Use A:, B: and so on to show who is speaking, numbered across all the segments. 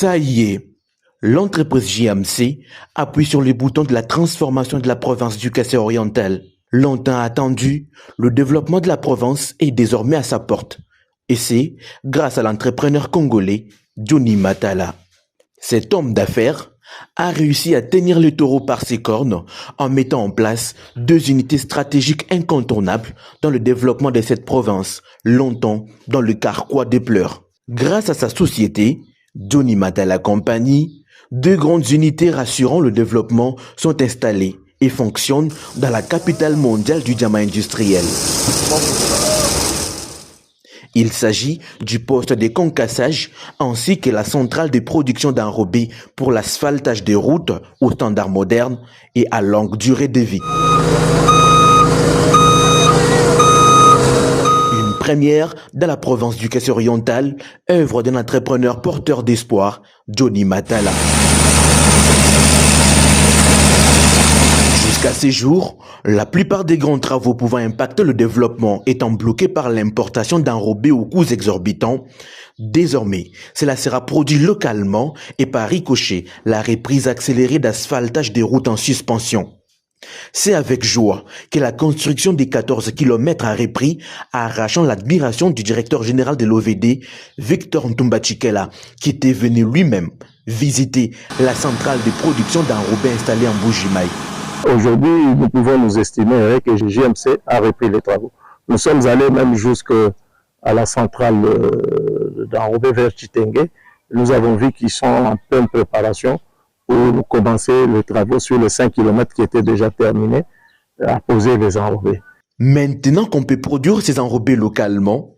A: Ça y est, l'entreprise JMC appuie sur les boutons de la transformation de la province du Kassai-Oriental. Longtemps attendu, le développement de la province est désormais à sa porte. Et c'est grâce à l'entrepreneur congolais Johnny Matala. Cet homme d'affaires a réussi à tenir le taureau par ses cornes en mettant en place 2 unités stratégiques incontournables dans le développement de cette province, longtemps dans le carquois des pleurs. Grâce à sa société, Johnny Matala Company, 2 grandes unités rassurant le développement sont installées et fonctionnent dans la capitale mondiale du diamant industriel. Il s'agit du poste de concassage ainsi que la centrale de production d'enrobés pour l'asphaltage des routes aux standards modernes et à longue durée de vie. Une première dans la province du Kassai-Oriental, œuvre d'un entrepreneur porteur d'espoir, Johnny Matala. Jusqu'à ces jours, la plupart des grands travaux pouvant impacter le développement étant bloqués par l'importation d'enrobés aux coûts exorbitants, désormais, cela sera produit localement et par ricochet la reprise accélérée d'asphaltage des routes en suspension. C'est avec joie que la construction des 14 km a repris, arrachant l'admiration du directeur général de l'OVD, Victor Ntumbachikela, qui était venu lui-même visiter la centrale de production d'enrobés installée en Bujimaï.
B: Aujourd'hui, nous pouvons nous estimer que JMC a repris les travaux. Nous sommes allés même jusqu'à la centrale d'enrobés vers Chitengue. Nous avons vu qu'ils sont en pleine préparation pour commencer les travaux sur les 5 km qui étaient déjà terminés à poser les enrobés.
A: Maintenant qu'on peut produire ces enrobés localement,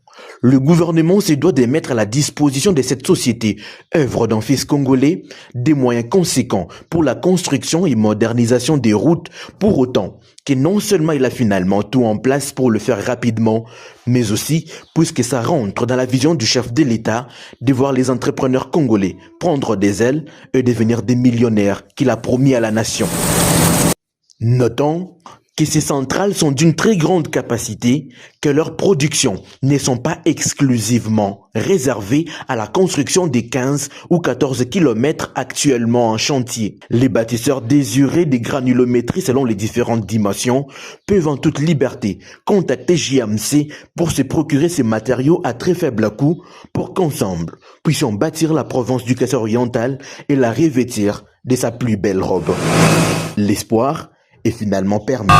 A: le gouvernement se doit de mettre à la disposition de cette société, œuvre d'un fils congolais, des moyens conséquents pour la construction et modernisation des routes, pour autant que non seulement il a finalement tout en place pour le faire rapidement, mais aussi puisque ça rentre dans la vision du chef de l'État de voir les entrepreneurs congolais prendre des ailes et devenir des millionnaires qu'il a promis à la nation. Notons que ces centrales sont d'une très grande capacité, que leurs productions ne sont pas exclusivement réservées à la construction des 15 ou 14 km actuellement en chantier. Les bâtisseurs désireux des granulométries selon les différentes dimensions peuvent en toute liberté contacter JMC pour se procurer ces matériaux à très faible coût pour qu'ensemble puissions bâtir la province du Kassai-Oriental et la revêtir de sa plus belle robe. L'espoir est finalement permis.